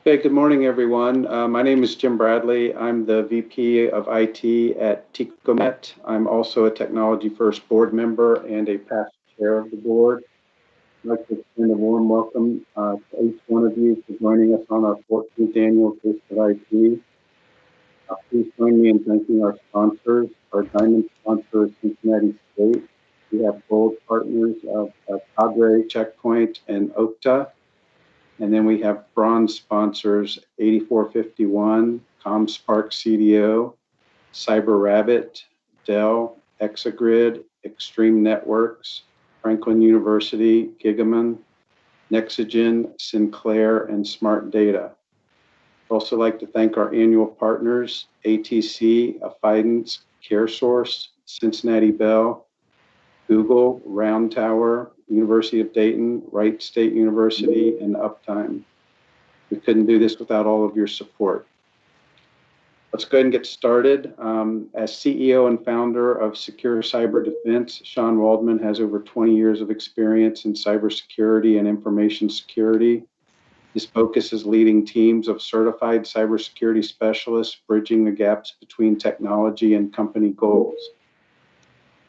Hey, good morning, everyone. My name is Jim Bradley. I'm the VP of IT at Tecomet. I'm also a Technology First board member and a past chair of the board. I'd like to extend a warm welcome to each one of you for joining us on our 14th annual Taste of IT. Please join me in thanking our sponsors. Our diamond sponsor is Cincinnati State. We have gold partners of Cadre, Checkpoint, and Okta. And then we have bronze sponsors 8451, ComSpark CDO, CyberRabbit, Dell, Exagrid, Extreme Networks, Franklin University, Gigaman, Nexigen, Sinclair, and Smart Data. I'd also like to thank our annual partners, ATC, Affidence, CareSource, Cincinnati Bell, Google, Round Tower, University of Dayton, Wright State University, and Uptime. We couldn't do this without all of your support. Let's go ahead and get started. As CEO and founder of Secure Cyber Defense, Sean Waldman has over 20 years of experience in cybersecurity and information security. His focus is leading teams of certified cybersecurity specialists, bridging the gaps between technology and company goals.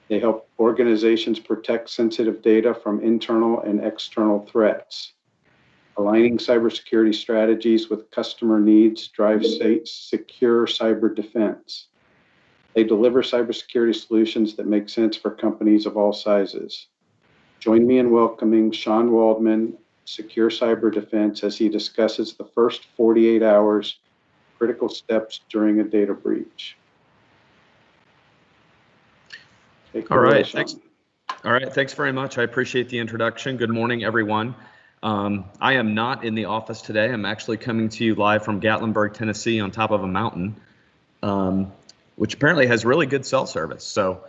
They help organizations protect sensitive data from internal and external threats. Aligning cybersecurity strategies with customer needs drives secure cyber defense. They deliver cybersecurity solutions that make sense for companies of all sizes. Join me in welcoming Sean Waldman, Secure Cyber Defense, as he discusses the first 48 hours, critical steps during a data breach. All right, thanks. All right, thanks very much. I appreciate the introduction. Good morning, everyone. I am not in the office today. I'm actually coming to you live from Gatlinburg, Tennessee, on top of a mountain, which apparently has really good cell service. So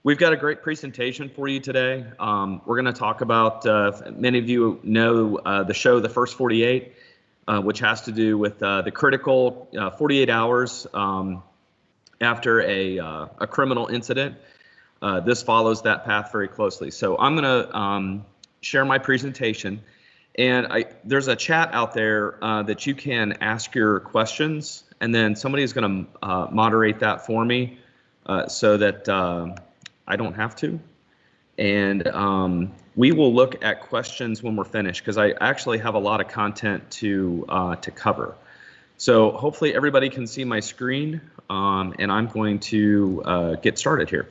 we've got a great presentation for you today. We're going to talk about, many of you know the show, The First 48, which has to do with the critical 48 hours after a criminal incident. This follows that path very closely. So I'm going to share my presentation, and there's a chat out there that you can ask your questions, and then somebody is going to moderate that for me so that I don't have to. And we will look at questions when we're finished, because I actually have a lot of content to cover. So hopefully everybody can see my screen, and I'm going to get started here.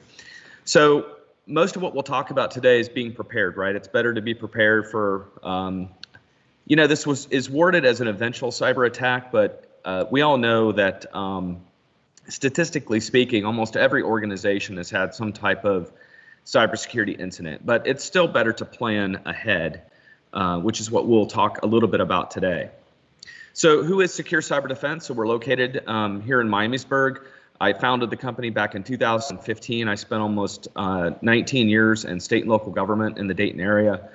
So most of what we'll talk about today is being prepared, right? It's better to be prepared for, this is worded as an eventual cyber attack, but we all know that statistically speaking, almost every organization has had some type of cybersecurity incident, but it's still better to plan ahead, which is what we'll talk a little bit about today. So who is Secure Cyber Defense? So we're located here in Miamisburg. I founded the company back in 2015. I spent almost 19 years in state and local government in the Dayton area.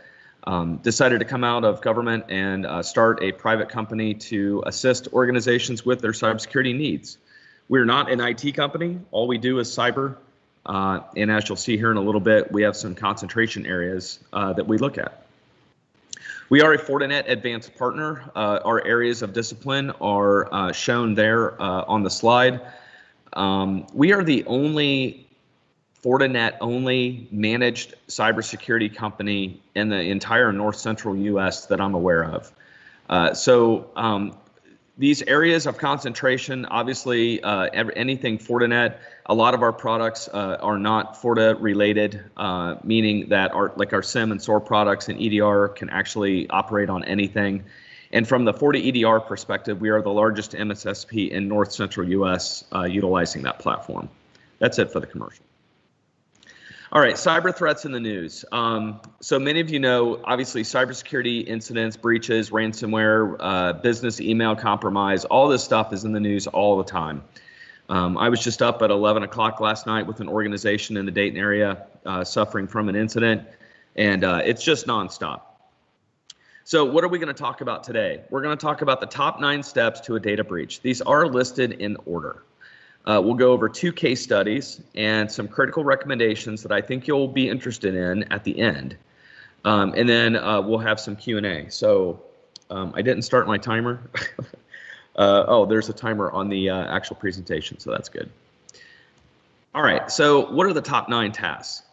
Decided to come out of government and start a private company to assist organizations with their cybersecurity needs. We're not an IT company. All we do is cyber. And as you'll see here in a little bit, we have some concentration areas that we look at. We are a Fortinet Advanced partner. Our areas of discipline are shown there on the slide. We are the only Fortinet-only managed cybersecurity company in the entire north central U.S. that I'm aware of. These areas of concentration, obviously, anything Fortinet, a lot of our products are not Fortinet related, meaning that our SIEM and SOAR products and EDR can actually operate on anything. And from the FortiEDR perspective, we are the largest MSSP in north central US utilizing that platform. That's it for the commercial. All right, cyber threats in the news. So many of you know, obviously, cybersecurity incidents, breaches, ransomware, business email compromise, all this stuff is in the news all the time. I was just up at 11 o'clock last night with an organization in the Dayton area suffering from an incident, and it's just nonstop. So what are we going to talk about today? We're going to talk about the top 9 steps to a data breach. These are listed in order. We'll go over 2 case studies and some critical recommendations that I think you'll be interested in at the end. And then we'll have some Q&A. So I didn't start my timer. Oh, there's a timer on the actual presentation, so that's good. All right, so what are the top 9 tasks?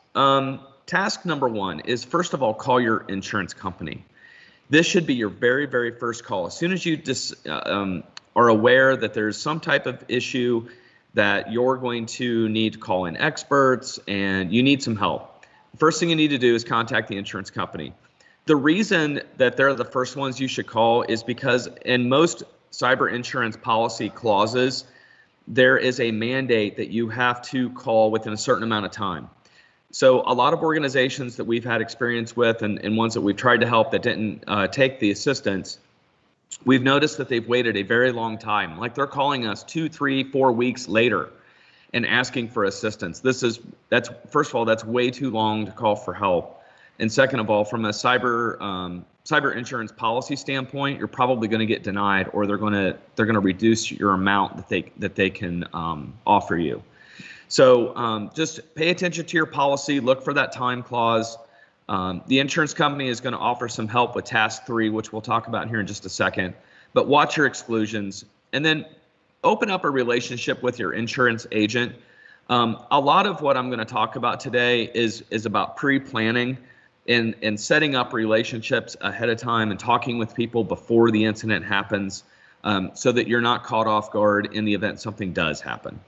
Task number 1 is, first of all, call your insurance company. This should be your very, very first call. As soon as you are aware that there's some type of issue that you're going to need to call in experts and you need some help, first thing you need to do is contact the insurance company. The reason that they're the first ones you should call is because in most cyber insurance policy clauses, there is a mandate that you have to call within a certain amount of time. So a lot of organizations that we've had experience with and ones that we've tried to help that didn't take the assistance, we've noticed that they've waited a very long time. Like they're calling us 2, 3, 4 weeks later and asking for assistance. That's first of all, that's way too long to call for help. And second of all, from a cyber insurance policy standpoint, you're probably going to get denied, or they're going to reduce your amount that they can offer you. So just pay attention to your policy, look for that time clause. The insurance company is going to offer some help with task 3, which we'll talk about here in just a second, but watch your exclusions and then open up a relationship with your insurance agent. A lot of what I'm going to talk about today is about pre-planning and setting up relationships ahead of time and talking with people before the incident happens, so that you're not caught off guard in the event something does happen.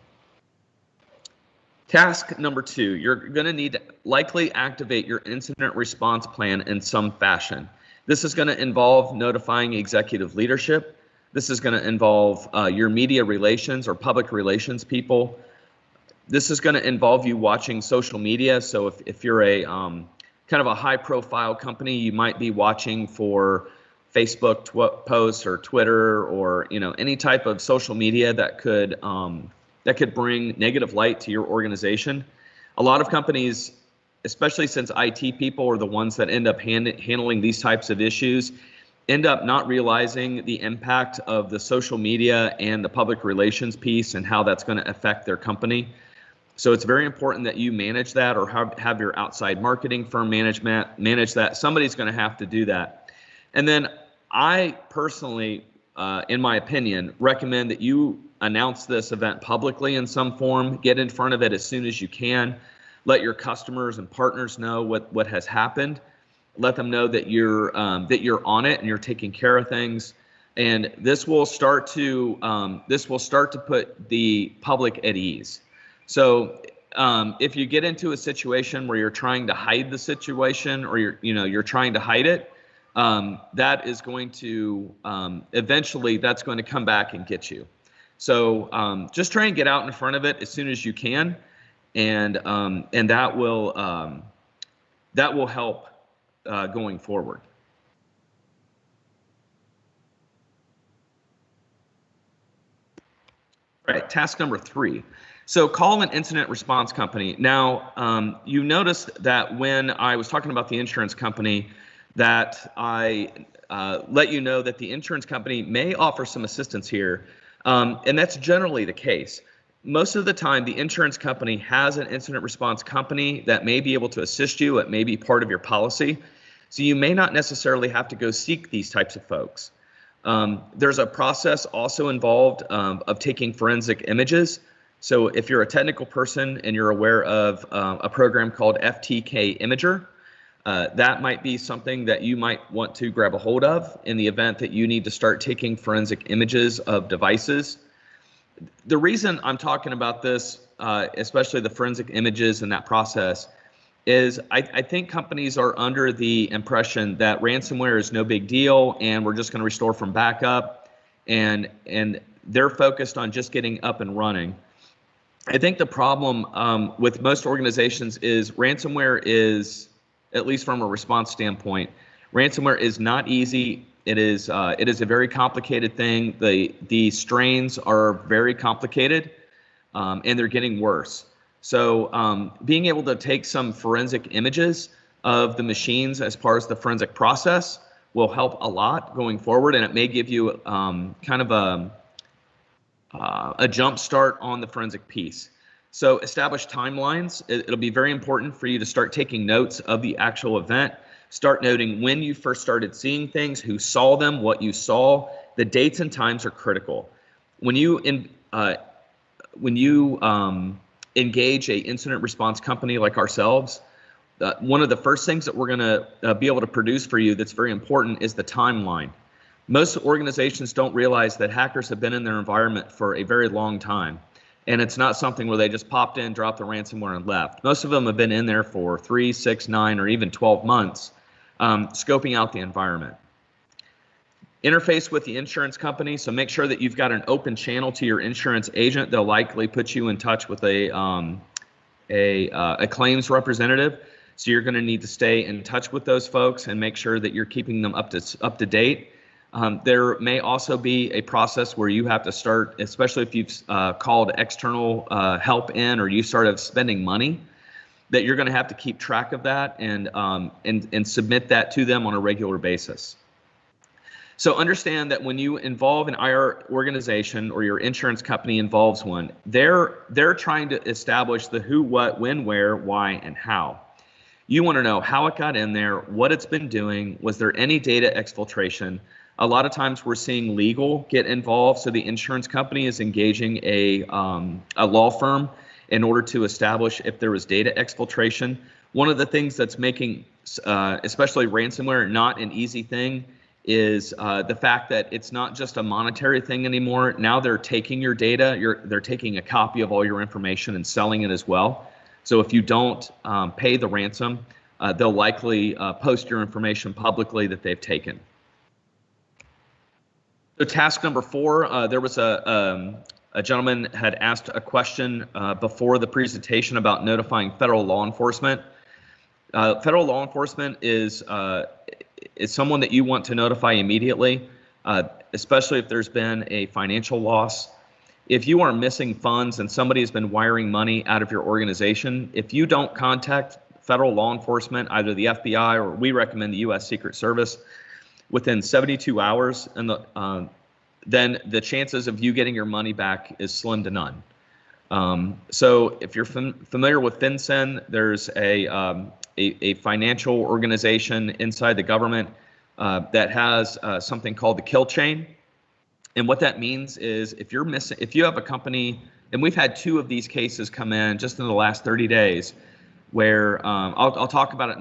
Task number 2, you're going to need to likely activate your incident response plan in some fashion. This is going to involve notifying executive leadership. This is going to involve your media relations or public relations people. This is going to involve you watching social media. So if you're a kind of a high profile company, you might be watching for Facebook posts or Twitter or any type of social media that could bring negative light to your organization. A lot of companies, especially since IT people are the ones that end up handling these types of issues, end up not realizing the impact of the social media and the public relations piece and how that's going to affect their company. So it's very important that you manage that, or have your outside marketing firm manage that. Somebody's going to have to do that. And then I personally, in my opinion, recommend that you announce this event publicly in some form. Get in front of it as soon as you can. Let your customers and partners know what has happened. Let them know that you're on it and you're taking care of things. And this will start to put the public at ease. So if you get into a situation where you're trying to hide the situation, or you're trying to hide it, that is going to eventually that's going to come back and get you. So just try and get out in front of it as soon as you can, and that will help going forward. All right, task number 3. So call an incident response company. Now, you noticed that when I was talking about the insurance company, that I let you know that the insurance company may offer some assistance here. And that's generally the case. Most of the time, the insurance company has an incident response company that may be able to assist you. It may be part of your policy. So you may not necessarily have to go seek these types of folks. There's a process also involved of taking forensic images. So if you're a technical person and you're aware of a program called FTK Imager, that might be something that you might want to grab a hold of in the event that you need to start taking forensic images of devices. The reason I'm talking about this, especially the forensic images and that process, is I think companies are under the impression that ransomware is no big deal and we're just going to restore from backup, and they're focused on just getting up and running. I think the problem with most organizations is ransomware is, at least from a response standpoint, ransomware is not easy. It is a very complicated thing. The strains are very complicated, and they're getting worse. So being able to take some forensic images of the machines as part of the forensic process will help a lot going forward, and it may give you kind of a jump start on the forensic piece. So establish timelines. It'll be very important for you to start taking notes of the actual event. Start noting when you first started seeing things, who saw them, what you saw. The dates and times are critical. When you engage a incident response company like ourselves, one of the first things that we're going to be able to produce for you that's very important is the timeline. Most organizations don't realize that hackers have been in their environment for a very long time. And it's not something where they just popped in, dropped the ransomware, and left. Most of them have been in there for 3, 6, 9, or even 12 months, scoping out the environment. Interface with the insurance company, so make sure that you've got an open channel to your insurance agent. They'll likely put you in touch with a claims representative. So you're going to need to stay in touch with those folks and make sure that you're keeping them up to date. There may also be a process where you have to start, especially if you've called external help in, or you started spending money, that you're going to have to keep track of that and submit that to them on a regular basis. So understand that when you involve an IR organization or your insurance company involves one, they're trying to establish the who, what, when, where, why, and how. You want to know how it got in there, what it's been doing, was there any data exfiltration. A lot of times we're seeing legal get involved, so the insurance company is engaging a law firm in order to establish if there was data exfiltration. One of the things that's making especially ransomware not an easy thing is the fact that it's not just a monetary thing anymore. Now they're taking your data, they're taking a copy of all your information and selling it as well. So if you don't pay the ransom, they'll likely post your information publicly that they've taken. So task number 4, there was a gentleman had asked a question before the presentation about notifying federal law enforcement. Federal law enforcement is someone that you want to notify immediately, especially if there's been a financial loss. If you are missing funds and somebody has been wiring money out of your organization, if you don't contact federal law enforcement, either the FBI or we recommend the U.S. Secret Service, within 72 hours, and then the chances of you getting your money back is slim to none. So if you're familiar with FinCEN, there's a financial organization inside the government that has something called the kill chain. And what that means is if you have a company, and we've had 2 of these cases come in just in the last 30 days, where I'll talk about it in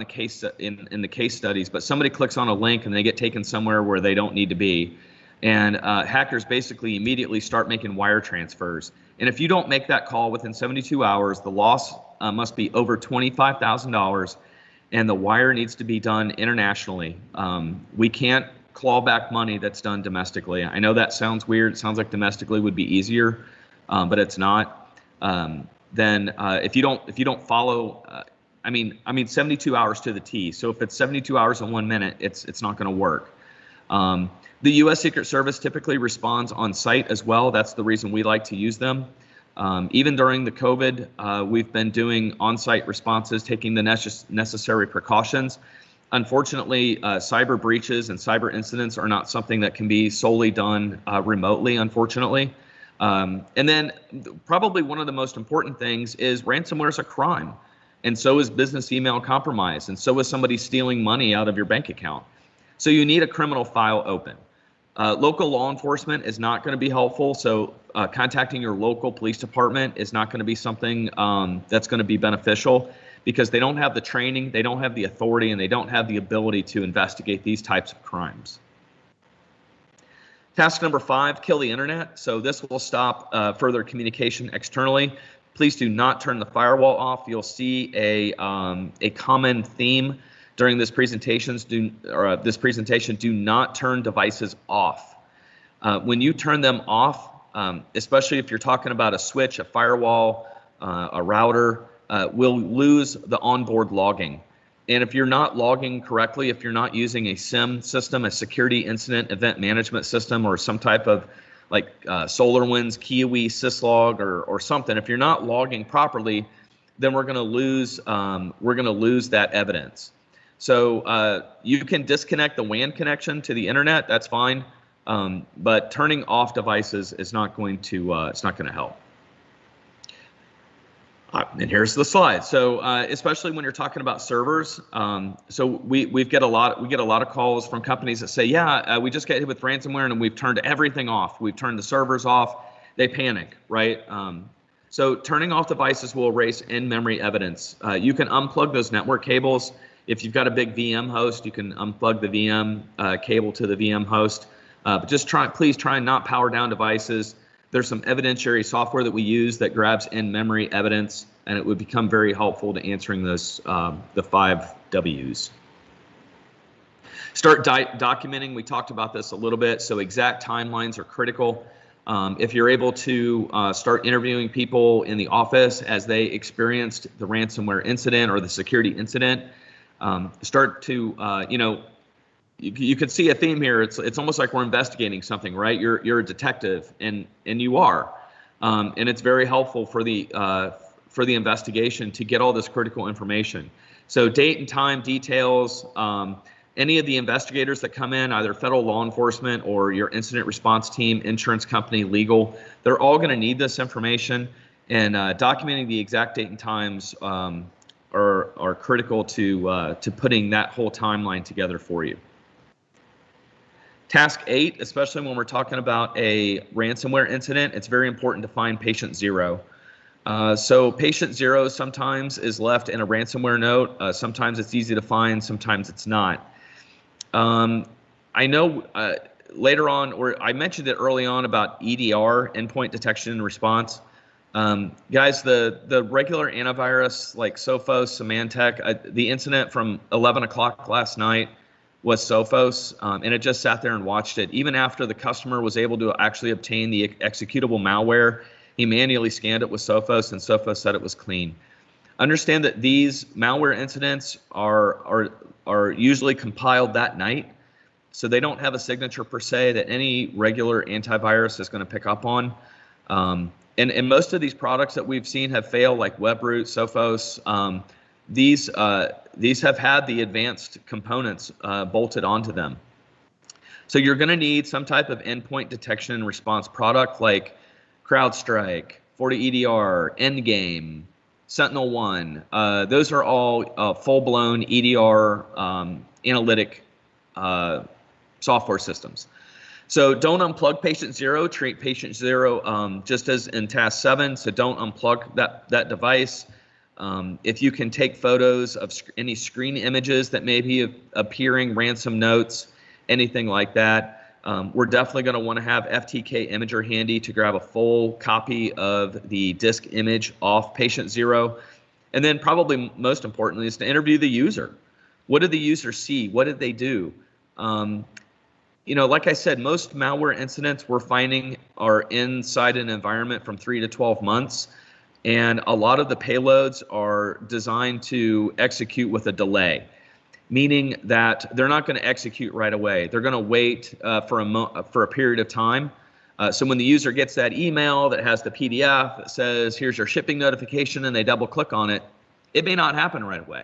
the case studies, but somebody clicks on a link and they get taken somewhere where they don't need to be, and hackers basically immediately start making wire transfers. And if you don't make that call within 72 hours, the loss must be over $25,000, and the wire needs to be done internationally. We can't claw back money that's done domestically. I know that sounds weird. It sounds like domestically would be easier, but it's not. Then if you don't follow, I mean 72 hours to the T. So if it's 72 hours and 1 minute, it's not going to work. The U.S. Secret Service typically responds on site as well. That's the reason we like to use them. Even during the COVID, we've been doing on-site responses, taking the necessary precautions. Unfortunately, cyber breaches and cyber incidents are not something that can be solely done remotely, unfortunately. And then probably one of the most important things is ransomware is a crime, and so is business email compromise, and so is somebody stealing money out of your bank account. So you need a criminal file open. Local law enforcement is not going to be helpful, so contacting your local police department is not going to be something that's going to be beneficial, because they don't have the training, they don't have the authority, and they don't have the ability to investigate these types of crimes. Task number 5, kill the internet. So this will stop further communication externally. Please do not turn the firewall off. You'll see a common theme during this presentation. Do not turn devices off. When you turn them off, especially if you're talking about a switch, a firewall, a router, we'll lose the onboard logging. And if you're not logging correctly, if you're not using a SIEM system, a security incident event management system, or some type of like SolarWinds, Kiwi, Syslog, or something, if you're not logging properly, then we're going to lose that evidence. So you can disconnect the WAN connection to the internet. That's fine, but turning off devices is not going to help. And here's the slide. So especially when you're talking about servers, so we get a lot of calls from companies that say, yeah, we just got hit with ransomware and we've turned everything off. We've turned the servers off. They panic, right? So turning off devices will erase in-memory evidence. You can unplug those network cables. If you've got a big VM host, you can unplug the VM cable to the VM host. But just please try and not power down devices. There's some evidentiary software that we use that grabs in-memory evidence, and it would become very helpful to answering those the 5 W's. Start documenting. We talked about this a little bit. So exact timelines are critical. If you're able to start interviewing people in the office as they experienced the ransomware incident or the security incident, start to you could see a theme here. It's almost like we're investigating something, right? You're a detective, and you are, and it's very helpful for the investigation to get all this critical information. So date and time details. Any of the investigators that come in, either federal law enforcement or your incident response team, insurance company, legal, they're all going to need this information, and documenting the exact date and times are critical to putting that whole timeline together for you. Task 8, especially when we're talking about a ransomware incident, it's very important to find patient 0. So patient 0 sometimes is left in a ransomware note. Sometimes it's easy to find, sometimes it's not. I know later on, or I mentioned it early on about EDR, endpoint detection and response. Guys, the regular antivirus like Sophos, Symantec, the incident from 11 o'clock last night was Sophos, and it just sat there and watched it. Even after the customer was able to actually obtain the executable malware, he manually scanned it with Sophos, and Sophos said it was clean. Understand that these malware incidents are usually compiled that night, so they don't have a signature per se that any regular antivirus is going to pick up on. And most of these products that we've seen have failed, like Webroot, Sophos. These have had the advanced components bolted onto them. So you're going to need some type of endpoint detection and response product like CrowdStrike, FortiEDR, Endgame, SentinelOne. Those are all full-blown EDR analytic software systems. So don't unplug patient 0. Treat patient 0 just as in task 7. So don't unplug that device. If you can take photos of any screen images that may be appearing, ransom notes, anything like that, we're definitely going to want to have FTK Imager handy to grab a full copy of the disk image off patient 0. And then probably most importantly is to interview the user. What did the user see? What did they do? Like I said, most malware incidents we're finding are inside an environment from 3 to 12 months. And a lot of the payloads are designed to execute with a delay, meaning that they're not going to execute right away. They're going to wait for a period of time. So when the user gets that email that has the PDF that says, here's your shipping notification, and they double click on it, it may not happen right away.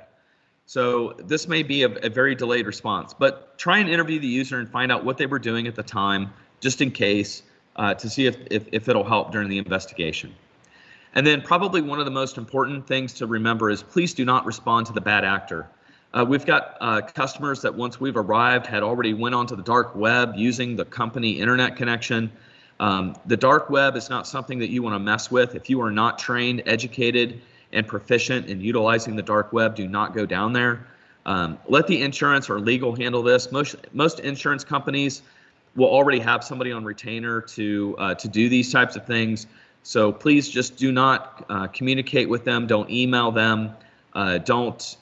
So this may be a very delayed response, but try and interview the user and find out what they were doing at the time, just in case, to see if it'll help during the investigation. And then probably one of the most important things to remember is please do not respond to the bad actor. We've got customers that once we've arrived had already went onto the dark web using the company internet connection. The dark web is not something that you want to mess with. If you are not trained, educated, and proficient in utilizing the dark web, do not go down there. Let the insurance or legal handle this. Most insurance companies will already have somebody on retainer to do these types of things. So please just do not communicate with them. Don't email them. Just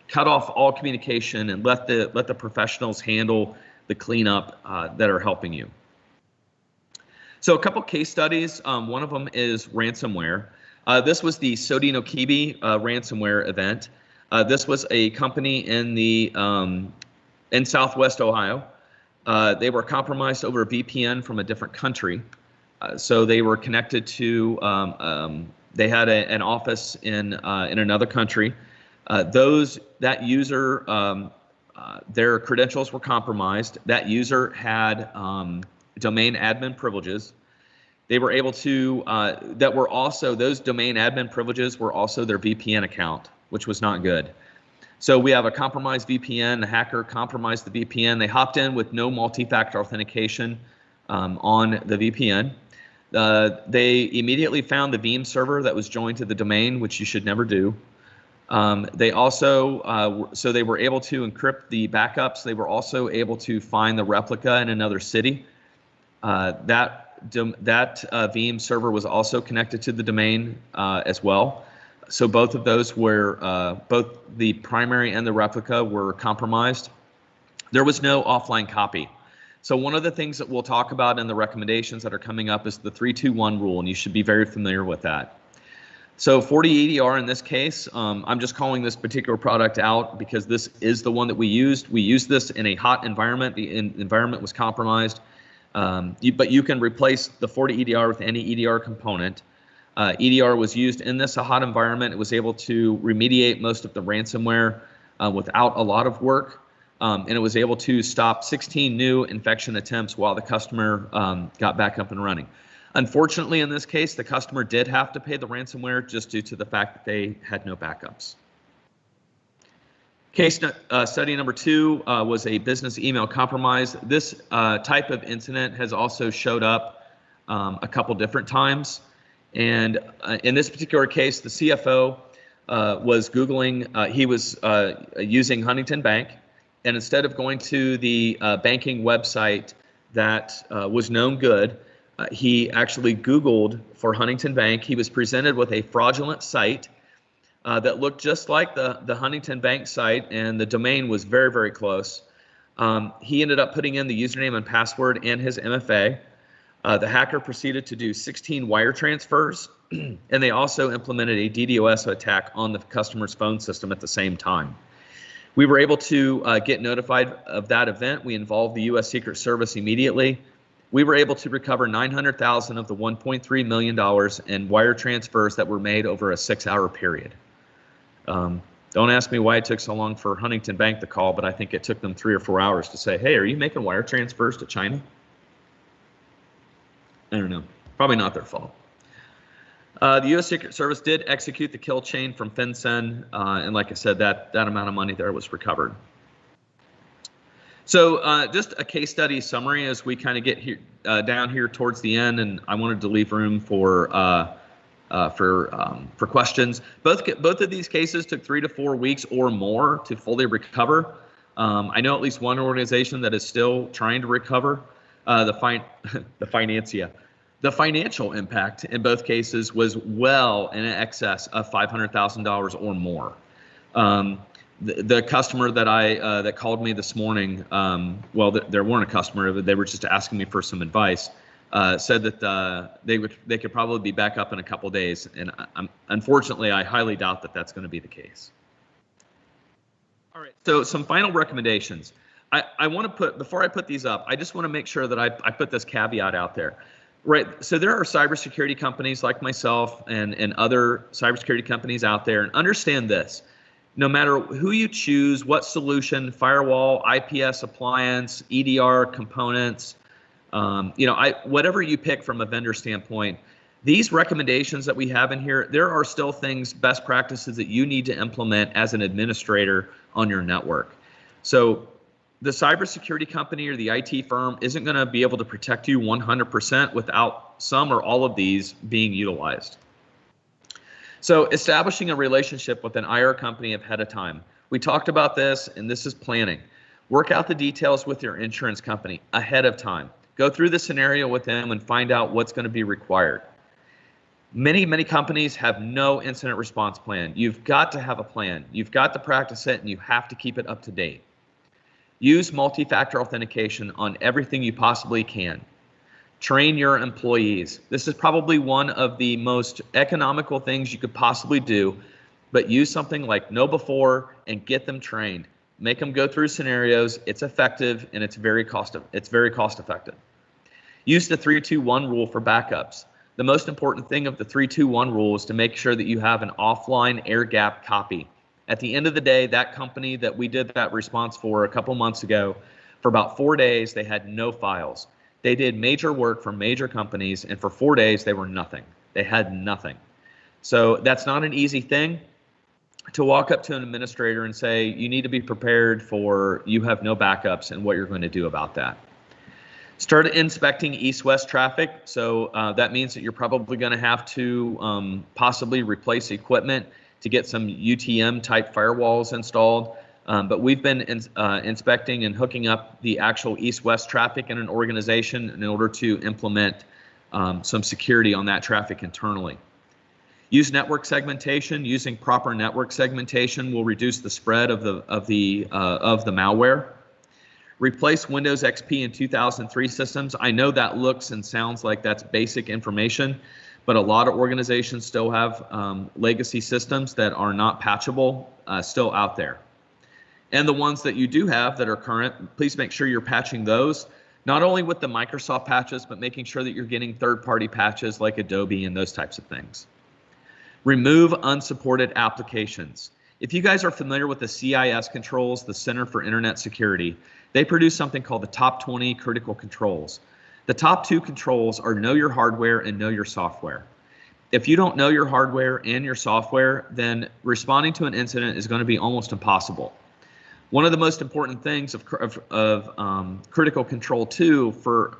cut off all communication and let the professionals handle the cleanup that are helping you. So a couple case studies. One of them is ransomware. This was the Sodinokibi ransomware event. This was a company in Southwest Ohio. They were compromised over a VPN from a different country. So they were connected to, they had an office in another country. That user, their credentials were compromised. That user had domain admin privileges. They were able to, that were also, those domain admin privileges were also their VPN account, which was not good. So we have a compromised VPN. The hacker compromised the VPN. They hopped in with no multi-factor authentication on the VPN. They immediately found the Veeam server that was joined to the domain, which you should never do. They also, so they were able to encrypt the backups. They were also able to find the replica in another city. That Veeam server was also connected to the domain as well. So both of those were, both the primary and the replica were compromised. There was no offline copy. So one of the things that we'll talk about in the recommendations that are coming up is the 3-2-1 rule, and you should be very familiar with that. So FortiEDR in this case, I'm just calling this particular product out because this is the one that we used. We used this in a hot environment. The environment was compromised, but you can replace the FortiEDR with any EDR component. EDR was used in this hot environment. It was able to remediate most of the ransomware without a lot of work, and it was able to stop 16 new infection attempts while the customer got back up and running. Unfortunately, in this case, the customer did have to pay the ransomware just due to the fact that they had no backups. Case study number 2 was a business email compromise. This type of incident has also showed up a couple different times. And in this particular case, the CFO was Googling, he was using Huntington Bank, and instead of going to the banking website that was known good, he actually Googled for Huntington Bank. He was presented with a fraudulent site that looked just like the Huntington Bank site, and the domain was very, very close. He ended up putting in the username and password and his MFA. The hacker proceeded to do 16 wire transfers, and they also implemented a DDoS attack on the customer's phone system at the same time. We were able to get notified of that event. We involved the U.S. Secret Service immediately. We were able to recover $900,000 of the $1.3 million in wire transfers that were made over a 6-hour period. Don't ask me why it took so long for Huntington Bank to call, but I think it took them 3 or 4 hours to say, hey, are you making wire transfers to China? I don't know. Probably not their fault. The U.S. Secret Service did execute the kill chain from FinCEN, and like I said, that amount of money there was recovered. So just a case study summary as we kind of get here, down here towards the end, and I wanted to leave room for questions. Both of these cases took 3 to 4 weeks or more to fully recover. I know at least one organization that is still trying to recover. The financial impact in both cases was well in excess of $500,000 or more. The customer that that called me this morning, well, they weren't a customer, they were just asking me for some advice. Said that they could probably be back up in a couple days, and unfortunately, I highly doubt that that's going to be the case. All right, so some final recommendations. I want to put, before I put these up, I just want to make sure that I put this caveat out there. Right, so there are cybersecurity companies like myself and other cybersecurity companies out there, and understand this. No matter who you choose, what solution, firewall, IPS appliance, EDR components, whatever you pick from a vendor standpoint, these recommendations that we have in here, there are still things, best practices that you need to implement as an administrator on your network. So the cybersecurity company or the IT firm isn't going to be able to protect you 100% without some or all of these being utilized. So establishing a relationship with an IR company ahead of time. We talked about this, and this is planning. Work out the details with your insurance company ahead of time. Go through the scenario with them and find out what's going to be required. Many companies have no incident response plan. You've got to have a plan. You've got to practice it, and you have to keep it up to date. Use multi-factor authentication on everything you possibly can. Train your employees. This is probably one of the most economical things you could possibly do, but use something like KnowBe4 and get them trained. Make them go through scenarios. It's effective, and it's very cost effective. Use the 3-2-1 rule for backups. The most important thing of the 3-2-1 rule is to make sure that you have an offline air-gapped copy. At the end of the day, that company that we did that response for a couple months ago, for about 4 days, they had no files. They did major work for major companies, and for 4 days, they were nothing. They had nothing. So that's not an easy thing to walk up to an administrator and say, you need to be prepared for you have no backups and what you're going to do about that. Start inspecting east-west traffic. So that means that you're probably going to have to possibly replace equipment to get some UTM type firewalls installed. But we've been inspecting and hooking up the actual east-west traffic in an organization in order to implement some security on that traffic internally. Use network segmentation. Using proper network segmentation will reduce the spread of the malware. Replace Windows XP and 2003 systems. I know that looks and sounds like that's basic information, but a lot of organizations still have legacy systems that are not patchable still out there. And the ones that you do have that are current, please make sure you're patching those, not only with the Microsoft patches, but making sure that you're getting third-party patches like Adobe and those types of things. Remove unsupported applications. If you guys are familiar with the CIS controls, the Center for Internet Security, they produce something called the top 20 critical controls. The top 2 controls are know your hardware and know your software. If you don't know your hardware and your software, then responding to an incident is going to be almost impossible. One of the most important things of critical control 2 for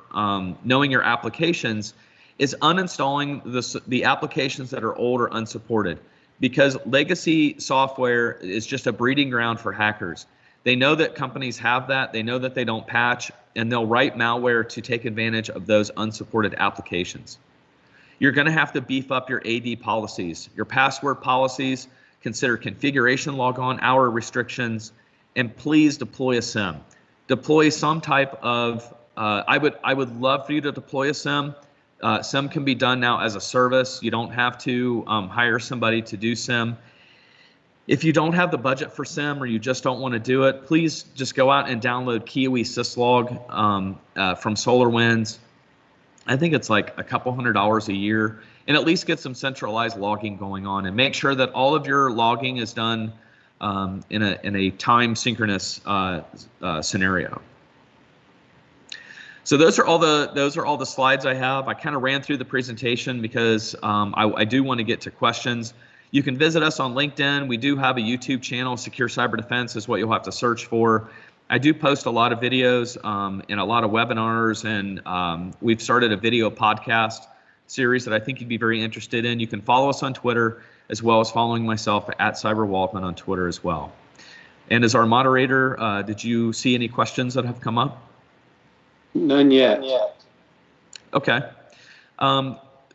knowing your applications is uninstalling the applications that are old or unsupported, because legacy software is just a breeding ground for hackers. They know that companies have that, they know that they don't patch, and they'll write malware to take advantage of those unsupported applications. You're going to have to beef up your AD policies, your password policies, consider configuration logon hour restrictions, and please deploy a SIEM. Deploy some type of, I would love for you to deploy a SIEM. SIEM can be done now as a service. You don't have to hire somebody to do SIEM. If you don't have the budget for SIEM or you just don't want to do it, please just go out and download Kiwi Syslog from SolarWinds. I think it's like a couple $100 a year, and at least get some centralized logging going on, and make sure that all of your logging is done in a time synchronous scenario. So those are all the slides I have. I kind of ran through the presentation because I do want to get to questions. You can visit us on LinkedIn. We do have a YouTube channel. Secure Cyber Defense is what you'll have to search for. I do post a lot of videos and a lot of webinars, and we've started a video podcast series that I think you'd be very interested in. You can follow us on Twitter, as well as following myself at CyberWaldman on Twitter as well. And as our moderator, did you see any questions that have come up? None yet. Okay.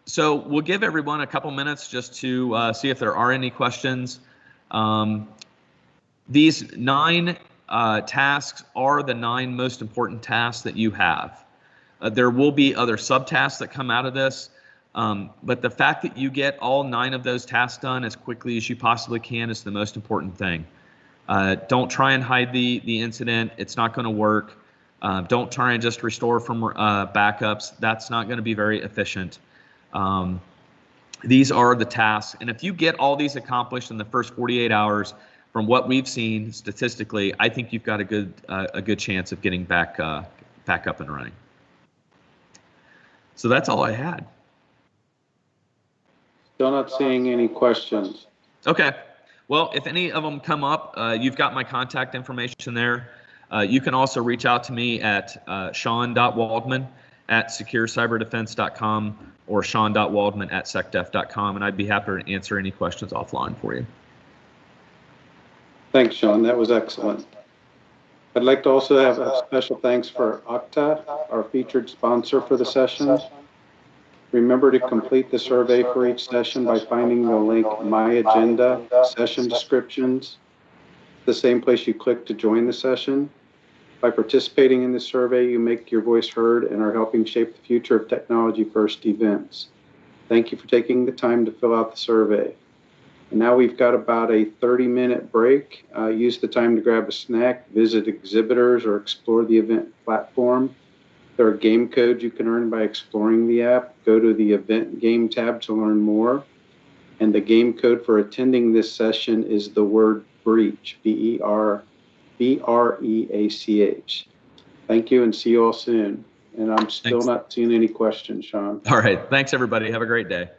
So we'll give everyone a couple minutes just to see if there are any questions. These 9 tasks are the 9 most important tasks that you have. There will be other subtasks that come out of this, but the fact that you get all 9 of those tasks done as quickly as you possibly can is the most important thing. Don't try and hide the incident. It's not going to work. Don't try and just restore from backups. That's not going to be very efficient. These are the tasks, and if you get all these accomplished in the first 48 hours, from what we've seen statistically, I think you've got a good chance of getting back up and running. So that's all I had. Still not seeing any questions. Okay. Well, if any of them come up, you've got my contact information there. You can also reach out to me at sean.waldman@securecyberdefense.com or sean.waldman@secdef.com, and I'd be happy to answer any questions offline for you. Thanks, Sean. That was excellent. I'd like to also have a special thanks for Okta, our featured sponsor for the session. Remember to complete the survey for each session by finding the link My Agenda, Session Descriptions, the same place you click to join the session. By participating in the survey, you make your voice heard and are helping shape the future of Technology First events. Thank you for taking the time to fill out the survey. And now we've got about a 30-minute break. Use the time to grab a snack, visit exhibitors, or explore the event platform. There are game codes you can earn by exploring the app. Go to the Event Game tab to learn more. And the game code for attending this session is the word BREACH, B-R-E-A-C-H. Thank you, and see you all soon. And I'm still Thanks. not seeing any questions, Sean. All right. Thanks, everybody. Have a great day.